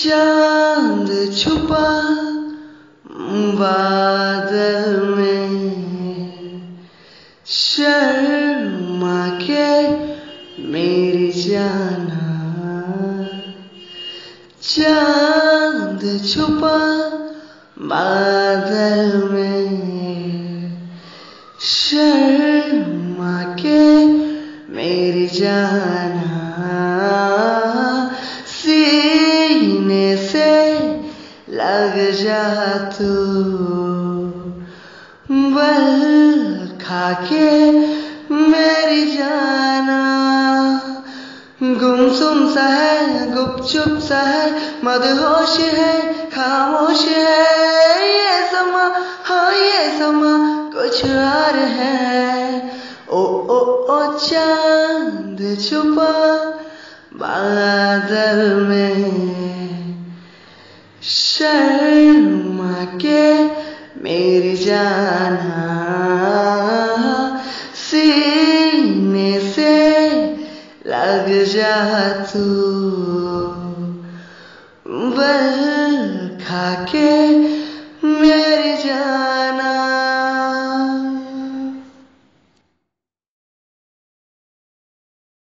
चांद छुपा बादल में, शर्मा के मेरी जाना। चांद छुपा बादल में, शर्मा के मेरी जाना। सीने से लग जा तू, बल खा के मेरी जाना। गुमसुम सा है, गुपचुप सा है, मदहोश है, खामोश है ये समा। हाँ ये समा कुछ और है। ओ ओ ओ चांद छुपा बादल में, शर्मा के मेरी जाना। सीने से लग जा तू, बल खा के